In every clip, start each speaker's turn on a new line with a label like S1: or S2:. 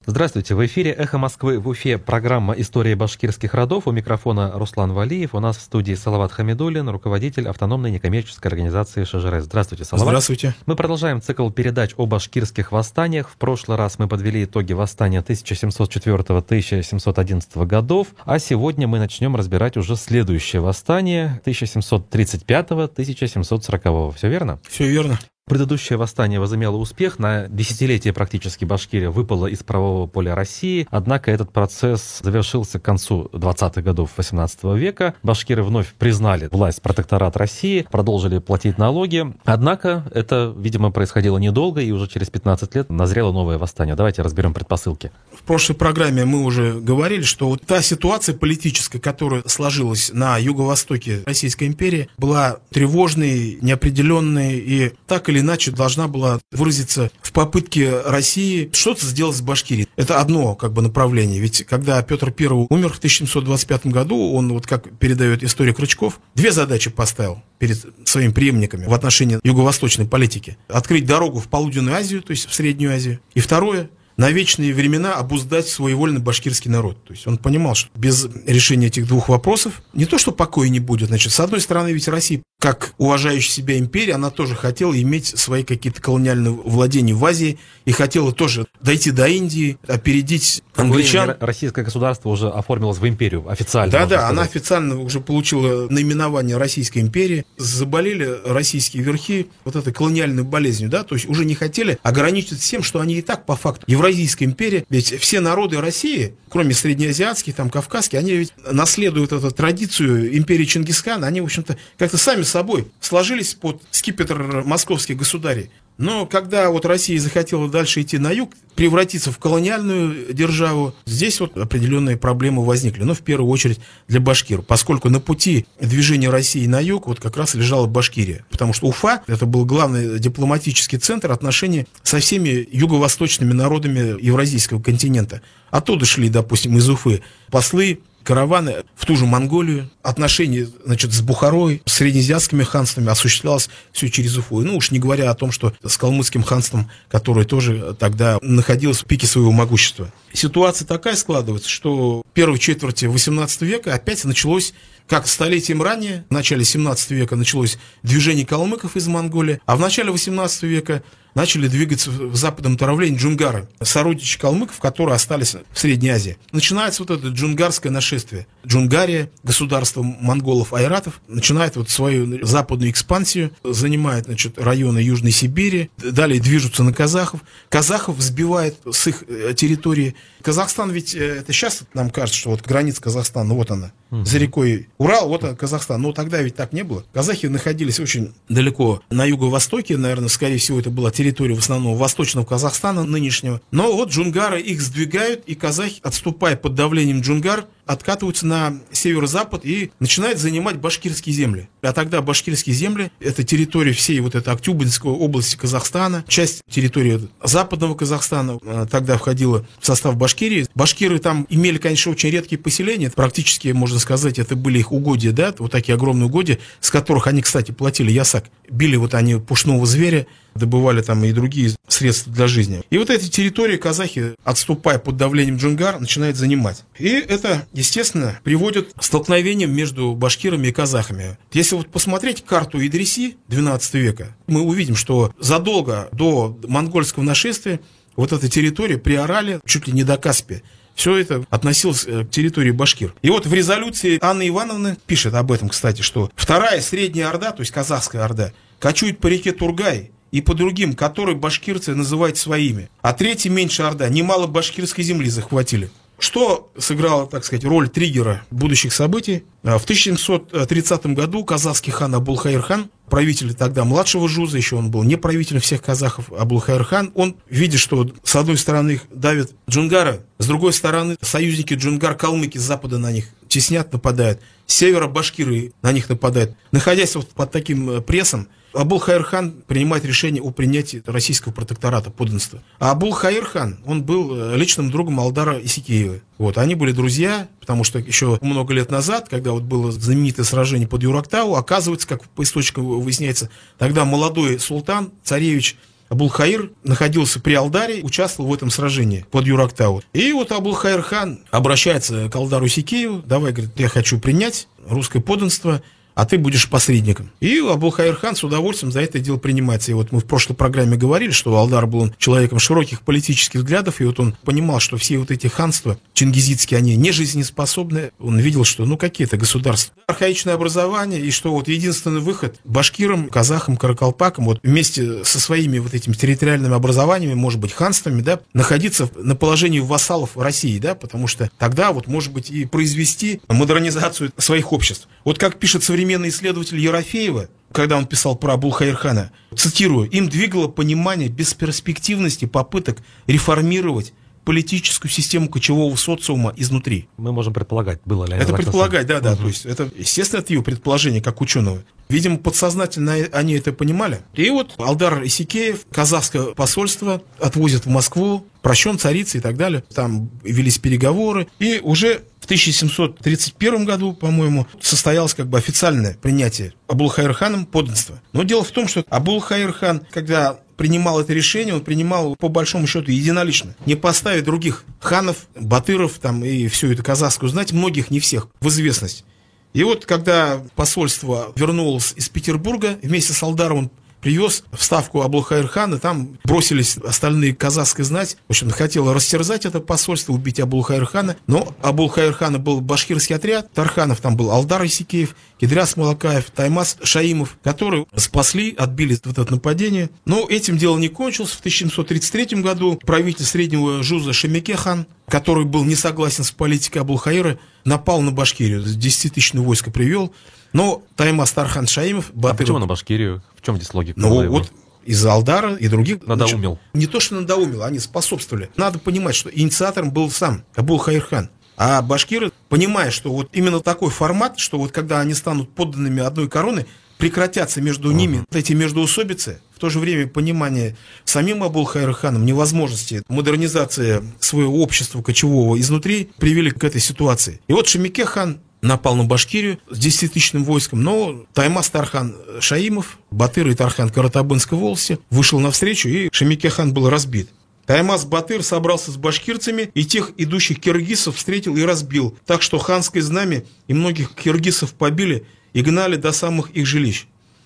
S1: Здравствуйте, в эфире «Эхо Москвы» в Уфе программа «История башкирских родов». У микрофона Руслан Валиев. У нас в студии Салават Хамидуллин, руководитель автономной некоммерческой организации ШЖРС. Здравствуйте, Салават.
S2: Здравствуйте.
S1: Мы продолжаем цикл передач о башкирских восстаниях. В прошлый раз мы подвели итоги восстания 1704-1711 годов, а сегодня мы начнем разбирать уже следующее восстание 1735-1740. Все верно?
S2: Все верно.
S1: Предыдущее восстание возымело успех, на десятилетие практически Башкирия выпала из правового поля России, однако этот процесс завершился к концу 20-х годов 18 века. Башкиры вновь признали власть протекторат России, продолжили платить налоги, однако это, видимо, происходило недолго, и уже через 15 лет назрело новое восстание. Давайте разберем предпосылки.
S2: В прошлой программе мы уже говорили, что вот та ситуация политическая, которая сложилась на юго-востоке Российской империи, была тревожной, неопределенной и так или иначе должна была выразиться в попытке России что-то сделать с Башкирией. Это одно направление. Ведь когда Петр I умер в 1725 году, он, вот как передает историк Рычков, две задачи поставил перед своими преемниками в отношении юго-восточной политики. Открыть дорогу в Полуденную Азию, то есть в Среднюю Азию. И второе, на вечные времена обуздать своевольный башкирский народ. То есть он понимал, что без решения этих двух вопросов не то, что покоя не будет. Значит, с одной стороны, ведь Россия, как уважающая себя империя, она тоже хотела иметь свои какие-то колониальные владения в Азии и хотела тоже дойти до Индии, опередить англичан.
S1: Российское государство уже оформилось в империю официально.
S2: Да, она официально уже получила наименование Российской империи. Заболели российские верхи вот этой колониальной болезнью, да, то есть уже не хотели ограничиться тем, что они и так по факту Евразийская империя, ведь все народы России, кроме среднеазиатских, там, кавказских, они ведь наследуют эту традицию империи Чингисхана, они, в общем-то, как-то сами собой сложились под скипетр московских государей. Но когда вот Россия захотела дальше идти на юг, превратиться в колониальную державу, здесь вот определенные проблемы возникли. Но в первую очередь для башкир, поскольку на пути движения России на юг вот как раз лежала Башкирия. Потому что Уфа, это был главный дипломатический центр отношений со всеми юго-восточными народами Евразийского континента. Оттуда шли, допустим, из Уфы послы, караваны в ту же Монголию. Отношения, значит, с Бухарой, с среднеазиатскими ханствами осуществлялось все через Уфу. Ну, уж не говоря о том, что с калмыцким ханством, которое тоже тогда находилось в пике своего могущества. Ситуация такая складывается, что в первой четверти 18 века опять началось, как столетием ранее, в начале 17 века началось движение калмыков из Монголии, а в начале 18 века начали двигаться в западном направлении джунгары, сородичи калмыков, которые остались в Средней Азии. Начинается вот это джунгарское нашествие. Джунгария, государство монголов-айратов, начинает вот свою западную экспансию, занимает, значит, районы Южной Сибири, далее движутся на казахов. Казахов взбивает с их территории. Казахстан ведь, это сейчас нам кажется, что вот граница Казахстана, вот она, за рекой Урал, вот он, Казахстан. Но тогда ведь так не было. Казахи находились очень далеко на юго-востоке, наверное, скорее всего, это была территория в основном восточного Казахстана нынешнего. Но вот джунгары их сдвигают, и казахи, отступая под давлением джунгар, откатываются на северо-запад и начинают занимать башкирские земли. А тогда башкирские земли — это территория всей вот этой Актюбинской области Казахстана, часть территории западного Казахстана тогда входила в состав Башкирии. Башкиры там имели, конечно, очень редкие поселения, практически, можно сказать, это были их угодья, да, вот такие огромные угодья, с которых они, кстати, платили ясак. Били вот они пушного зверя, добывали там и другие средства для жизни. И вот эти территории казахи, отступая под давлением джунгар, начинают занимать. И это, естественно, приводит к столкновениям между башкирами и казахами. Если вот посмотреть карту Идриси XII века, мы увидим, что задолго до монгольского нашествия вот эта территория при Орале, чуть ли не до Каспия, все это относилось к территории башкир. И вот в резолюции Анны Ивановны пишет об этом, кстати, что вторая Средняя Орда, то есть казахская Орда, кочует по реке Тургай и по другим, которые башкирцы называют своими. А третья Меньшая Орда немало башкирской земли захватили. Что сыграло, так сказать, роль триггера будущих событий? В 1730 году казахский хан Абулхайр-хан, правитель тогда младшего Жуза, еще он был не правителем всех казахов, Абулхайр-хан, он, видя, что с одной стороны их давят джунгары, с другой стороны союзники джунгар-калмыки с запада на них теснят, нападают, с севера башкиры на них нападают. Находясь вот под таким прессом, Абулхайр-хан принимает решение о принятии российского протектората, подданства. А Абулхайр-хан, он был личным другом Алдара Исикеева. Вот, они были друзья, потому что еще много лет назад, когда вот было знаменитое сражение под Юрактау, оказывается, как по источникам выясняется, тогда молодой султан, царевич Абулхаир находился при Алдаре, участвовал в этом сражении под Юрактау. И вот Абулхаир хан обращается к Алдару Сикееву: давай, говорит, я хочу принять русское подданство, а ты будешь посредником. И Абулхаир хан с удовольствием за это дело принимается. И вот мы в прошлой программе говорили, что Алдар был человеком широких политических взглядов, и вот он понимал, что все вот эти ханства чингизидские, они не жизнеспособны. Он видел, что какие-то государства, архаичное образование, и что вот единственный выход башкирам, казахам, каракалпакам, вот вместе со своими вот этими территориальными образованиями, может быть, ханствами, да, находиться на положении вассалов России, да, потому что тогда вот, может быть, и произвести модернизацию своих обществ. Вот как пишет современный исследователь Ерофеева, когда он писал про Абулхаир хана, цитирую: «Им двигало понимание бесперспективности попыток реформировать политическую систему кочевого социума изнутри».
S1: Мы можем предполагать, было ли
S2: это предполагать, да. То есть это, естественно, это его предположение как ученого. Видимо, подсознательно они это понимали. И вот Алдар Исикеев, казахское посольство отвозят в Москву, прощен царица и так далее. Там велись переговоры. И уже в 1731 году, по-моему, состоялось официальное принятие Абулхаир ханом подданства. Но дело в том, что Абулхаир хан, когда принимал это решение, он принимал по большому счету единолично, не поставив других ханов, батыров там, и всю эту казахскую знать, многих, не всех, в известность. И вот когда посольство вернулось из Петербурга, вместе с Алдаром он привез в ставку Абулхаир хана, там бросились остальные казахская знать. В общем, хотела растерзать это посольство, убить Абулхаир хана. Но Абулхаир хана был башкирский отряд, Тарханов там был Алдар Исикеев, Кидряс Малакаев, Таймас Шаимов, которые спасли, отбили вот это нападение. Но этим дело не кончилось. В 1733 году правитель Среднего Жуза Шемеке хан, который был не согласен с политикой Абулхаира, напал на Башкирию, 10-тысячное войско привел. Но Таймас Тархан Шаимов...
S1: А почему на Башкирию? В чем здесь логика?
S2: Ну вот из-за Алдара и других...
S1: Надоумил.
S2: Не то, что надоумил, они способствовали. Надо понимать, что инициатором был сам Абулхаир хан. А башкиры, понимая, что вот именно такой формат, что вот когда они станут подданными одной короны, прекратятся между ними вот эти междоусобицы, в то же время понимание самим Абулхаир ханом невозможности модернизации своего общества кочевого изнутри привели к этой ситуации. И вот Шемеке хан напал на Башкирию с 10-тысячным войском, но Таймас Тархан Шаимов, Батыр и Тархан Каратабынской волости вышел навстречу, и Шемеке хан был разбит. Таймас Батыр собрался с башкирцами, и тех идущих киргизов встретил и разбил, так что ханское знамя и многих киргизов побили и гнали до самых их жилищ.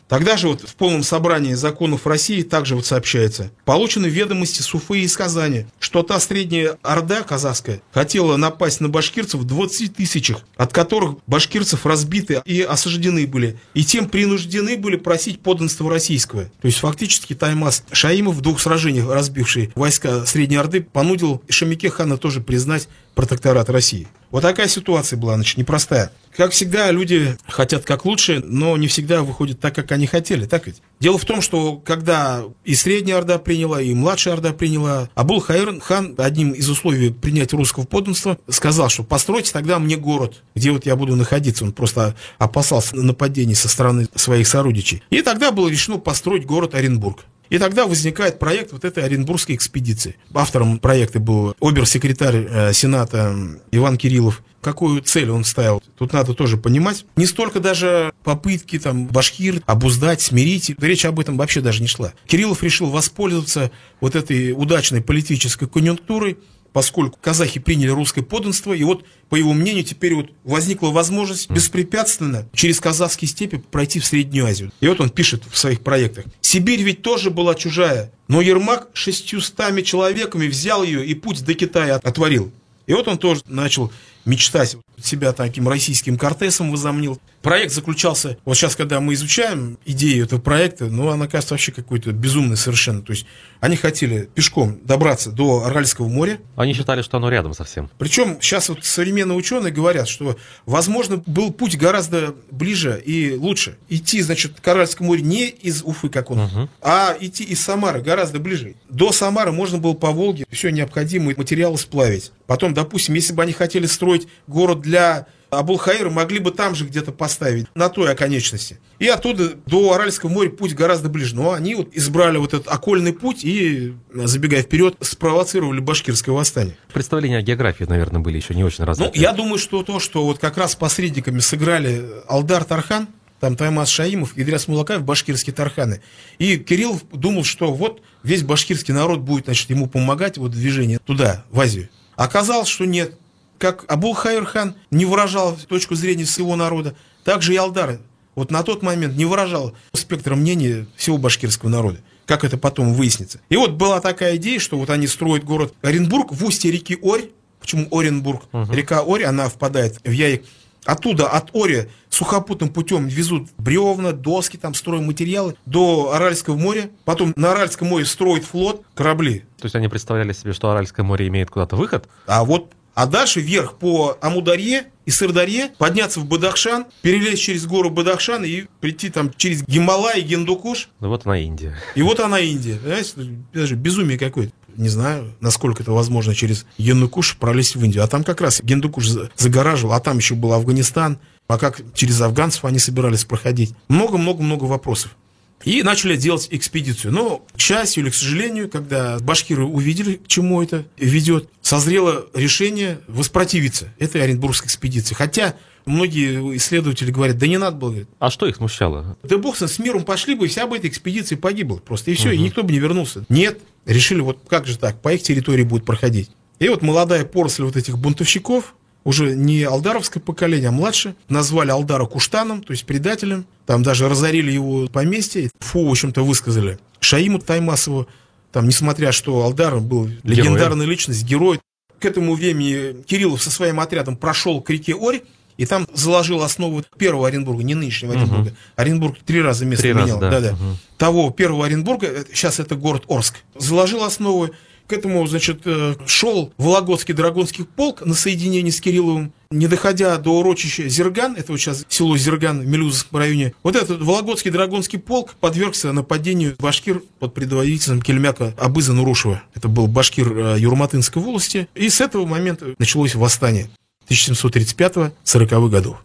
S2: Тогда же вот в полном собрании законов России также вот сообщается: получены ведомости с Уфы и из Казани, что та средняя орда казахская хотела напасть на башкирцев в 20 тысячах, от которых башкирцев разбиты и осаждены были, и тем принуждены были просить подданства российского. То есть фактически Таймас Шаимов, в 2 сражениях разбивший войска Средней Орды, понудил Шемеке хана тоже признать протекторат России. Вот такая ситуация была, значит, непростая. Как всегда, люди хотят как лучше, но не всегда выходит так, как они хотели, так ведь? Дело в том, что когда и Средняя Орда приняла, и Младшая Орда приняла, Абулхаир хан одним из условий принятия русского подданства сказал, что постройте тогда мне город, где вот я буду находиться. Он просто опасался нападений со стороны своих сородичей. И тогда было решено построить город Оренбург. И тогда возникает проект вот этой Оренбургской экспедиции. Автором проекта был обер-секретарь Сената Иван Кириллов. Какую цель он ставил? Тут надо тоже понимать. Не столько даже попытки башкир обуздать, смирить. Речь об этом вообще даже не шла. Кириллов решил воспользоваться вот этой удачной политической конъюнктурой, поскольку казахи приняли русское подданство, и вот, по его мнению, теперь вот возникла возможность беспрепятственно через казахские степи пройти в Среднюю Азию. И вот он пишет в своих проектах: «Сибирь ведь тоже была чужая, но Ермак 600 человеками взял ее и путь до Китая отворил». И вот он тоже начал мечтать, себя таким российским Кортесом возомнил. Проект заключался, вот сейчас, когда мы изучаем идею этого проекта, она кажется вообще какой-то безумной совершенно. То есть они хотели пешком добраться до Аральского моря.
S1: Они считали, что оно рядом совсем.
S2: Причем сейчас вот современные ученые говорят, что, возможно, был путь гораздо ближе и лучше. Идти, значит, к Аральскому морю не из Уфы, как он, а идти из Самары гораздо ближе. До Самары можно было по Волге все необходимые материалы сплавить. Потом, допустим, если бы они хотели строить город для Абулхаира, могли бы там же где-то поставить, на той оконечности. И оттуда до Аральского моря путь гораздо ближе. Но они вот избрали вот этот окольный путь и, забегая вперед, спровоцировали башкирское восстание.
S1: Представления о географии, наверное, были еще не очень развиты.
S2: Я думаю, что то, что вот как раз посредниками сыграли Алдар Тархан, там Таймас Шаимов и Идряс Мулакаев, башкирские тарханы. И Кириллов думал, что вот весь башкирский народ будет, значит, ему помогать вот в движении туда, в Азию. Оказалось, что нет. Как Абул-Хайр хан не выражал точку зрения своего народа, так же и Алдар вот на тот момент не выражал спектр мнений всего башкирского народа. Как это потом выяснится. И вот была такая идея, что вот они строят город Оренбург в устье реки Орь. Почему Оренбург? Река Орь, она впадает в Яик. Оттуда, от Ори, сухопутным путем везут бревна, доски, там, стройматериалы до Аральского моря. Потом на Аральском море строят флот, корабли.
S1: То есть они представляли себе, что Аральское море имеет куда-то выход?
S2: А дальше вверх по Амударье и Сырдарье, подняться в Бадахшан, перелезть через гору Бадахшан и прийти там через Гималай и Гиндукуш.
S1: Ну вот она Индия.
S2: И вот она Индия. Понимаете, даже безумие какое-то. Не знаю, насколько это возможно через Гиндукуш пролезть в Индию. А там как раз Гиндукуш загораживал, а там еще был Афганистан. А как через афганцев они собирались проходить? Много-много-много вопросов. И начали делать экспедицию. Но, к счастью или к сожалению, когда башкиры увидели, к чему это ведет, созрело решение воспротивиться этой Оренбургской экспедиции. Хотя многие исследователи говорят, да не надо было.
S1: А что их смущало?
S2: Да бог с миром пошли бы, и вся бы эта экспедиция погибла просто. И все, и никто бы не вернулся. Нет, решили, вот как же так, по их территории будет проходить. И вот молодая поросль вот этих бунтовщиков, уже не алдаровское поколение, а младше, назвали Алдара Куштаном, то есть предателем. Там даже разорили его поместье. Фу, в общем-то, высказали Шаиму Таймасову, там, несмотря что Алдар был легендарная личность, герой. К этому времени Кириллов со своим отрядом прошел к реке Орь, и там заложил основу первого Оренбурга, не нынешнего Оренбурга. Оренбург 3 раза место менял. Да. Того первого Оренбурга, сейчас это город Орск, заложил основу. К этому, значит, шел Вологодский драгунский полк на соединение с Кирилловым, не доходя до урочища Зерган, это вот сейчас село Зерган в Мелюзовском районе. Вот этот Вологодский драгунский полк подвергся нападению башкир под предводительством Кельмяка Абыза Нурушева. Это был башкир Юрматынской волости. И с этого момента началось восстание 1735-40-х годов.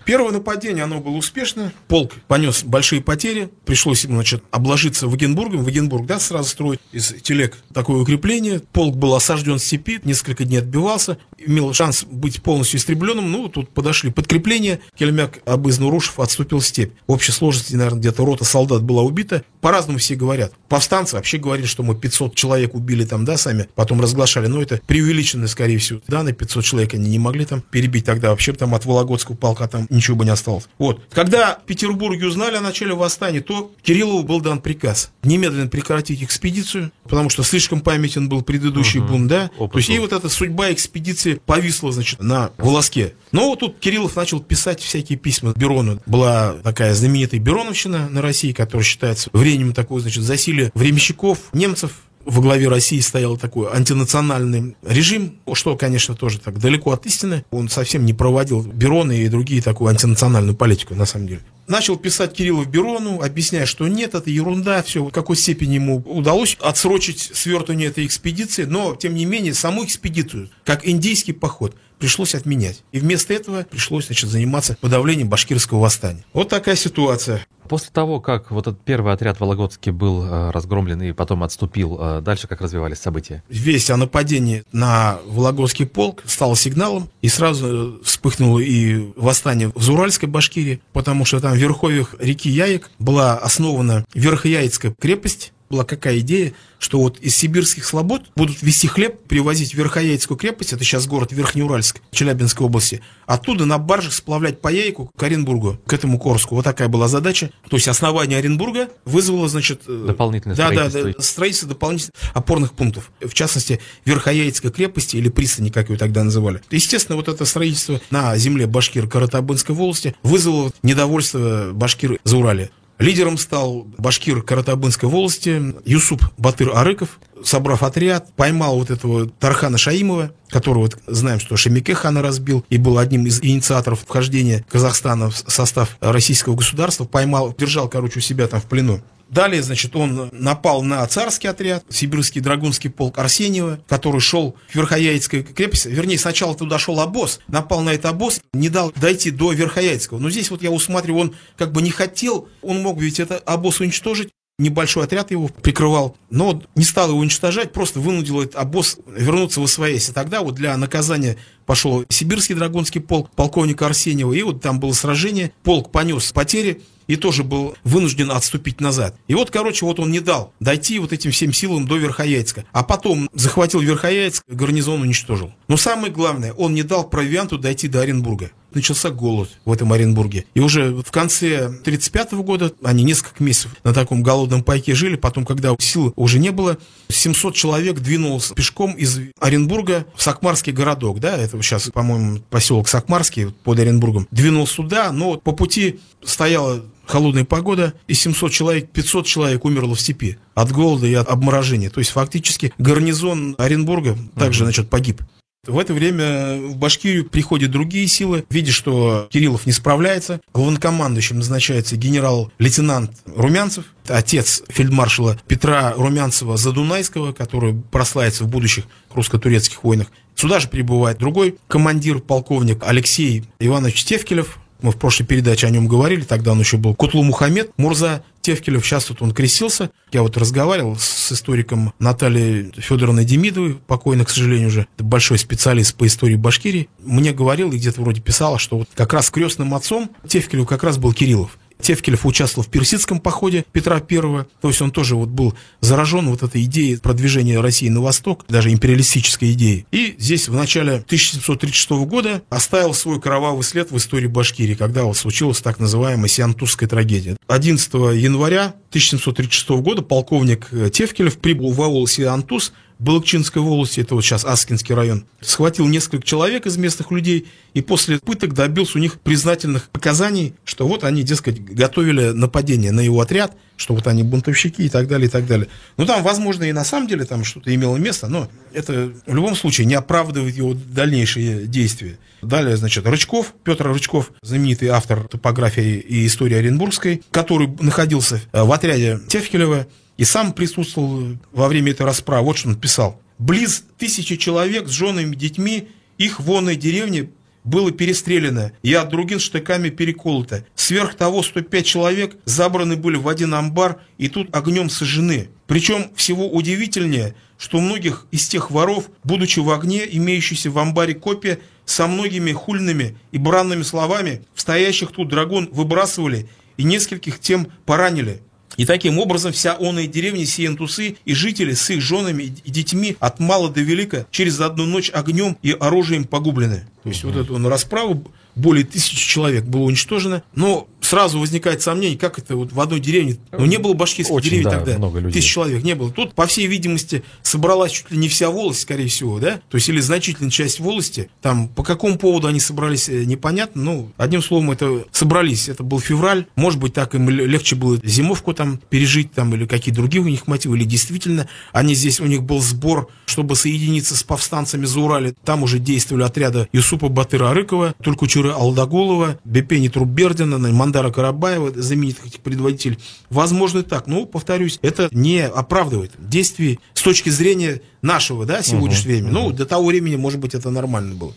S2: Первое нападение, оно было успешно. Полк понес большие потери. Пришлось ему, значит, обложиться Вагенбургом. Вагенбург, да, сразу строить из телег такое укрепление. Полк был осажден в степи, несколько дней отбивался. Имел шанс быть полностью истребленным. Ну, тут подошли подкрепления. Кельмяк Абыз Нурушев отступил в степь. В общей сложности, наверное, где-то рота солдат была убита. По-разному все говорят. Повстанцы вообще говорили, что мы 500 человек убили там, да, сами. Потом разглашали. Но это преувеличенные, скорее всего, данные. 500 человек они не могли там перебить тогда. Вообще там от Вологодского полка там ничего бы не осталось. Вот. Когда в Петербурге узнали о начале восстания, то Кириллову был дан приказ немедленно прекратить экспедицию, потому что слишком памятен был предыдущий бунт, да. То есть и вот эта судьба экспедиции повисла, значит, на волоске. Но вот тут Кириллов начал писать всякие письма Берону. Была такая знаменитая Бероновщина на России, которая считается временем такого, значит, засилия временщиков, немцев. Во главе России стоял такой антинациональный режим, что, конечно, тоже так далеко от истины. Он совсем не проводил Бероны и другие такую антинациональную политику, на самом деле. Начал писать Кириллов Берону, объясняя, что нет, это ерунда, все, в какой степени ему удалось отсрочить свертывание этой экспедиции, но, тем не менее, саму экспедицию, как индийский поход, пришлось отменять. И вместо этого пришлось, значит, заниматься подавлением башкирского восстания. Вот такая ситуация.
S1: После того, как вот этот первый отряд Вологодский был разгромлен и потом отступил, дальше как развивались события?
S2: Весть о нападении на Вологодский полк стала сигналом, и сразу вспыхнуло и восстание в Зауральской Башкирии, потому что там в верховьях реки Яик была основана Верхояицкая крепость. Была какая идея, что вот из сибирских слобод будут везти хлеб, привозить в Верхояицкую крепость, это сейчас город Верхнеуральск, Челябинской области, оттуда на баржах сплавлять по Яику к Оренбургу, к этому Корску. Вот такая была задача. То есть основание Оренбурга вызвало, значит,
S1: дополнительное строительство.
S2: Строительство дополнительных опорных пунктов. В частности, Верхояицкой крепости или пристани, как ее тогда называли. Естественно, вот это строительство на земле башкир Каратабынской волости вызвало недовольство башкир Зауралья. Лидером стал башкир Каратабынской волости Юсуп Батыр Арыков. Собрав отряд, поймал вот этого Тархана Шаимова, которого вот знаем, что Шемике хана разбил и был одним из инициаторов вхождения Казахстана в состав российского государства. Поймал, держал, короче, у себя там в плену. Далее, значит, он напал на царский отряд, сибирский драгунский полк Арсеньева, который шел к Верхояицкой крепости. Вернее, сначала туда шел обоз, напал на этот обоз, не дал дойти до Верхояицкого. Но здесь вот я усматриваю, он как бы не хотел, он мог ведь этот обоз уничтожить. Небольшой отряд его прикрывал, но не стал его уничтожать, просто вынудил этот обоз вернуться в Освоясь. И тогда вот для наказания пошел сибирский драгунский полк полковника Арсеньева, и вот там было сражение, полк понес потери, и тоже был вынужден отступить назад. И вот, короче, вот он не дал дойти вот этим всем силам до Верхояйцка. А потом захватил Верхояйцк, гарнизон уничтожил. Но самое главное, он не дал провианту дойти до Оренбурга. Начался голод в этом Оренбурге. И уже в конце 1935 года они несколько месяцев на таком голодном пайке жили. Потом, когда сил уже не было, 700 человек двинулось пешком из Оренбурга в Сакмарский городок. Да, это сейчас, по-моему, поселок Сакмарский под Оренбургом. Двинулся туда, но по пути стояла холодная погода, и 700 человек, 500 человек умерло в степи от голода и от обморожения. То есть, фактически, гарнизон Оренбурга также, погиб. В это время в Башкирию приходят другие силы. Видя, что Кириллов не справляется, главнокомандующим назначается генерал-лейтенант Румянцев, отец фельдмаршала Петра Румянцева-Задунайского, который прославится в будущих русско-турецких войнах. Сюда же прибывает другой командир, полковник Алексей Иванович Тевкелев. Мы в прошлой передаче о нем говорили, тогда он еще был Кутлу Мухаммед Мурза Тевкелев, сейчас вот он крестился. Я вот разговаривал с историком Натальей Федоровной Демидовой, покойной, к сожалению, уже большой специалист по истории Башкирии. Мне говорил и где-то вроде писала, что вот как раз крестным отцом Тевкелев как раз был Кириллов. Тевкелев участвовал в персидском походе Петра I, то есть он тоже вот был заражен вот этой идеей продвижения России на восток, даже империалистической идеей. И здесь в начале 1736 года оставил свой кровавый след в истории Башкирии, когда вот случилась так называемая Сиантусская трагедия. 11 января 1736 года полковник Тевкелев прибыл в аул Сиантус Балыкчинской волости, это вот сейчас Аскинский район, схватил несколько человек из местных людей и после пыток добился у них признательных показаний, что вот они, дескать, готовили нападение на его отряд, что вот они бунтовщики и так далее, и так далее. Ну, там, возможно, и на самом деле там что-то имело место, но это в любом случае не оправдывает его дальнейшие действия. Далее, Рычков, Петр Рычков, знаменитый автор топографии и истории Оренбургской, который находился в отряде Тевкелева, и сам присутствовал во время этой расправы. Вот что он писал. «Близ 1000 человек с женами и детьми их в онной деревне было перестреляно и от других штыками переколото. Сверх того 105 человек забраны были в один амбар и тут огнем сожжены. Причем всего удивительнее, что многих из тех воров, будучи в огне, имеющиеся в амбаре копья, со многими хульными и бранными словами, в стоящих тут драгун выбрасывали и нескольких тем поранили. И таким образом вся оная деревня Сиентусы и жители с их женами и детьми от мала до велика через одну ночь огнем и оружием погублены». То есть вот эту расправу более 1000 человек было уничтожено. Но сразу возникает сомнение, как это вот в одной деревне. Но не было башкирских деревень тогда. 1000 человек не было. Тут, по всей видимости, собралась чуть ли не вся волость, скорее всего, да? То есть или значительная часть волости. Там по какому поводу они собрались, непонятно. Ну, одним словом, это собрались. Это был февраль. Может быть, так им легче было зимовку там пережить, там, или какие другие у них мотивы. Или действительно, они здесь, у них был сбор, чтобы соединиться с повстанцами за Урале. Там уже действовали отряды Юсупа Батыра Арыкова, Тулькучуры Алдагулова, Бепени Труббердина, Мандара Карабаева, знаменитых этих предводителей. Возможно, так. Но, повторюсь, это не оправдывает действий с точки зрения нашего, да, сегодняшнего времени. Ну, до того времени, может быть, это нормально было.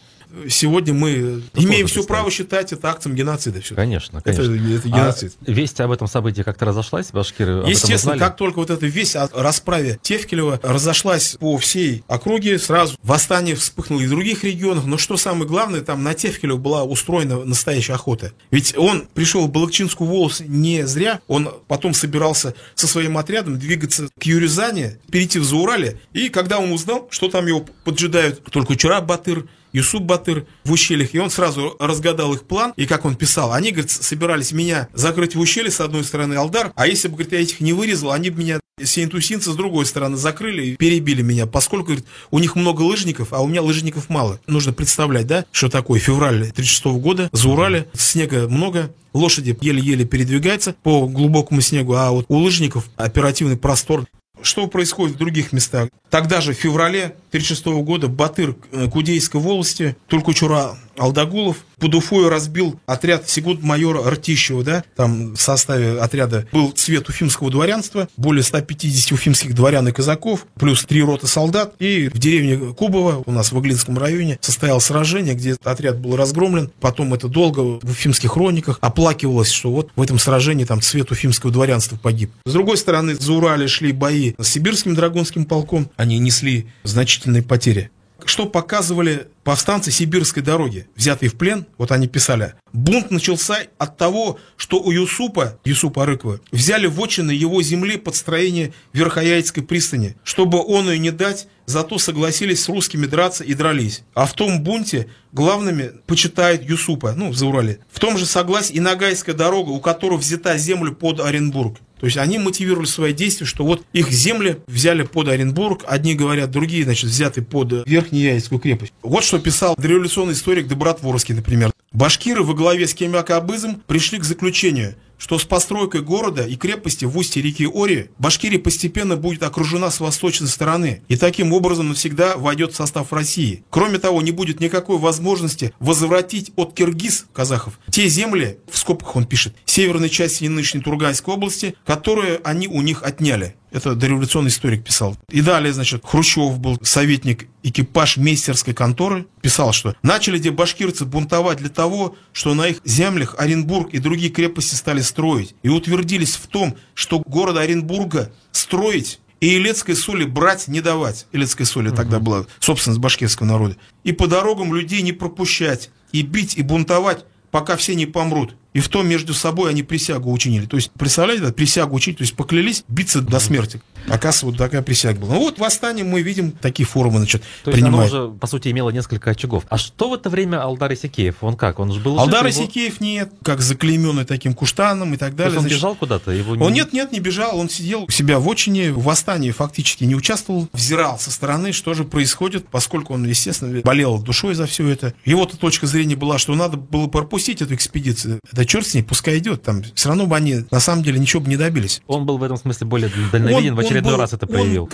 S2: Сегодня мы имеем все право считать это актом геноцида.
S1: Конечно.
S2: Это геноцид.
S1: Весть об этом событии как-то разошлась, башкиры?
S2: Естественно, как только вот эта весть о расправе Тевкелева разошлась по всей округе, сразу восстание вспыхнуло и в других регионах. Но что самое главное, там на Тевкелева была устроена настоящая охота. Ведь он пришел в Балыкчинскую волость не зря, он потом собирался со своим отрядом двигаться к Юрюзане, перейти в Заурале, и когда он узнал, что там его поджидают Тулькучура Батыр, Юсуп Батыр в ущельях, и он сразу разгадал их план, и как он писал, они, говорит, собирались меня закрыть в ущелье с одной стороны, Алдар, а если бы, говорит, я этих не вырезал, они бы меня, сиентусинцы, с другой стороны закрыли и перебили меня, поскольку, говорит, у них много лыжников, а у меня лыжников мало. Нужно представлять, да, что такое февраль 1936 года, за Урале, снега много, лошади еле-еле передвигаются по глубокому снегу, а вот у лыжников оперативный простор. Что происходит в других местах? Тогда же в феврале 1936 года Батыр Кудейской волости, Тулькучура Алдагулов под Уфой разбил отряд секунд-майора Ртищева, да, там в составе отряда был цвет уфимского дворянства, более 150 уфимских дворян и казаков, плюс 3 роты солдат, и в деревне Кубово, у нас в Иглинском районе, состоялось сражение, где отряд был разгромлен, потом это долго в уфимских хрониках оплакивалось, что вот в этом сражении там цвет уфимского дворянства погиб. С другой стороны, за Урале шли бои с сибирским драгунским полком, они несли значительные потери. что показывали повстанцы Сибирской дороги, взятые в плен, вот они писали, бунт начался от того, что у Юсупа Арыкова, взяли вотчины его земли под строение Верхояицкой пристани, чтобы он ее не дать, зато согласились с русскими драться и дрались. А в том бунте главными почитают Юсупа, в Заурале. В том же согласии и Ногайская дорога, у которой взята землю под Оренбург. То есть они мотивировали свои действия, что вот их земли взяли под Оренбург, одни говорят, другие, взяты под Верхнеяицкую крепость. Вот что писал дореволюционный историк Добротворский, например. Башкиры во главе с Кемякабызом пришли к заключению, что с постройкой города и крепости в устье реки Ори Башкирия постепенно будет окружена с восточной стороны и таким образом навсегда войдет в состав России. Кроме того, не будет никакой возможности возвратить от киргиз, казахов, те земли, в скобках он пишет, северной части нынешней Турганской области, которые они у них отняли. Это дореволюционный историк писал. И далее, Хрущев был советник экипаж мейстерской конторы, писал, что начали где башкирцы бунтовать для того, что на их землях Оренбург и другие крепости стали строить, и утвердились в том, что города Оренбурга строить и Илецкой соли брать не давать. Илецкая соль тогда была собственность башкирского народа. И по дорогам людей не пропущать, и бить, и бунтовать, пока все не помрут. И в том между собой они присягу учинили. То есть, представляете, присягу учинить, то есть поклялись биться до смерти. Оказывается, вот такая присяга была. Восстание мы видим, такие форумы,
S1: то
S2: принимают.
S1: есть оно уже, по сути, имело несколько очагов. А что в это время Алдар Исекеев? Он как? Он же был
S2: Алдар Исекеев нет, как заклейменный таким Куштаном и так далее.
S1: То есть он бежал куда-то?
S2: Он не бежал, он сидел у себя в отчине, в восстании фактически не участвовал, взирал со стороны, что же происходит, поскольку он, естественно, болел душой за все это. Его-то точка зрения была, что надо было пропустить эту экспедицию. Да черт с ней, пускай идет, там все равно бы они на самом деле ничего бы не добились.
S1: Он был в этом смысле более дальновиден, в очередной раз это проявил.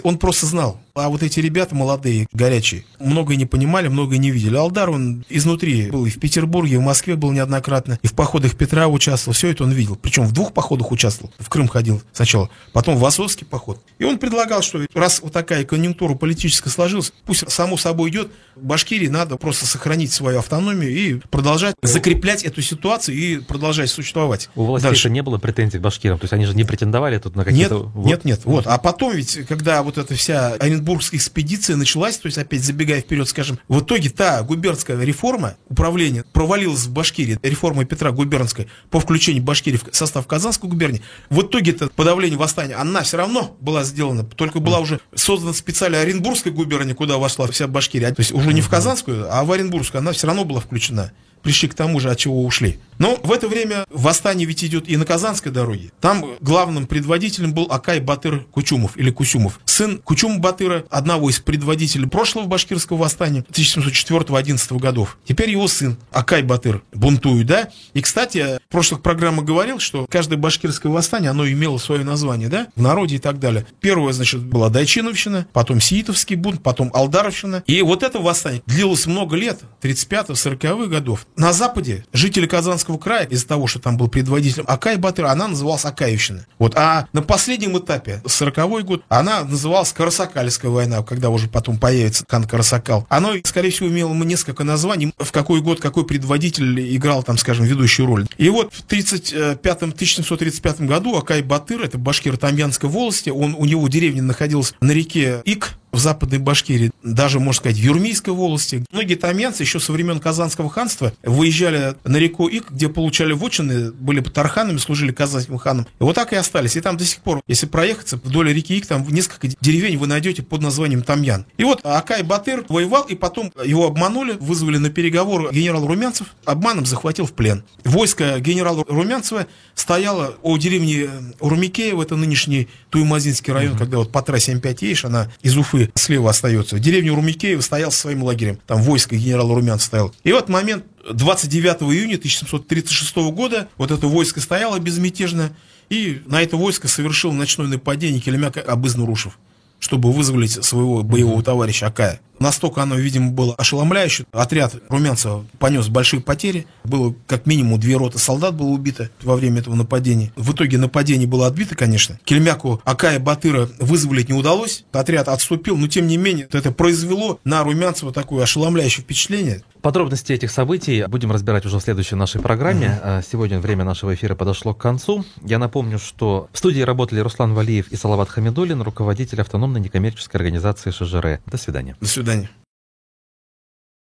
S2: Он просто знал. А вот эти ребята молодые, горячие, многое не понимали, многое не видели. Алдар, он изнутри был и в Петербурге, и в Москве был неоднократно, и в походах Петра участвовал, все это он видел. Причем в 2 походах участвовал. В Крым ходил сначала, потом в Азовский поход. И он предлагал, что раз вот такая конъюнктура политическая сложилась, пусть само собой идет, Башкирии надо просто сохранить свою автономию и продолжать закреплять эту ситуацию и продолжать существовать.
S1: У властей это не было претензий к башкирам, то есть они же не претендовали тут на какие-то...
S2: Нет. Вот. А потом ведь, когда вот эта вся оренбургская экспедиция началась, то есть опять забегая вперед, скажем, в итоге та губернская реформа управления провалилась в Башкирии, реформа Петра губернская по включению Башкирии в состав Казанской губернии. В итоге это подавление восстания, она все равно была сделана, только была уже создана специальная Оренбургская губерния, куда вошла вся Башкирия, то есть уже не в Казанскую, а в Оренбургскую, она все равно была включена. Пришли к тому же, от чего ушли. Но в это время восстание ведь идет и на Казанской дороге. Там главным предводителем был Акай Батыр Кучумов или Кусюмов. Сын Кучума Батыра, одного из предводителей прошлого башкирского восстания 1704-11 годов. Теперь его сын Акай Батыр бунтует, да? И, кстати, в прошлых программах говорил, что каждое башкирское восстание, оно имело свое название, да? В народе и так далее. Первое, была Дайчиновщина, потом Сиитовский бунт, потом Алдаровщина. И вот это восстание длилось много лет, 35-40-х годов. На западе жители Казанского края, из-за того, что там был предводителем Акай Батыр, она называлась Акаевщина. А на последнем этапе, 40-й год, она называлась Карасакальская война, когда уже потом появится хан Карасакал. Оно, скорее всего, имело несколько названий, в какой год какой предводитель играл там, скажем, ведущую роль. И вот в 1735 году Акай Батыр, это башкиро-тамьянской волости, у него деревня находилась на реке Ик, в Западной Башкирии, даже, можно сказать, в Юрмийской волости. Многие тамьянцы еще со времен Казанского ханства выезжали на реку Ик, где получали вотчины, были тарханами, служили казанским ханам. И вот так и остались. И там до сих пор, если проехаться вдоль реки Ик, там несколько деревень вы найдете под названием Тамьян. И вот Акай Батыр воевал, и потом его обманули, вызвали на переговоры генерал Румянцев, обманом захватил в плен. Войско генерала Румянцева стояло у деревни Урмикеево, это нынешний Туймазинский район, когда вот по трассе М5 едешь, она из Уфы слева остается. В деревне Урмикеево стоял со своим лагерем. Там войско генерала Румянцева стоял. И вот момент 29 июня 1736 года вот это войско стояло безмятежно, и на это войско совершил ночное нападение Келемяк Абыз-Нурушев, чтобы вызволить своего боевого товарища Акая. Настолько оно, видимо, было ошеломляюще. Отряд Румянцева понес большие потери. Было как минимум 2 роты солдат было убито во время этого нападения. В итоге нападение было отбито, конечно. Кельмяку Акая Батыра вызволить не удалось. Отряд отступил, но тем не менее это произвело на Румянцева такое ошеломляющее впечатление.
S1: Подробности этих событий будем разбирать уже в следующей нашей программе. Сегодня время нашего эфира подошло к концу. Я напомню, что в студии работали Руслан Валиев и Салават Хамидуллин, руководитель автономной некоммерческой организации ШЖР. До свидания.
S2: До свидания. свидания.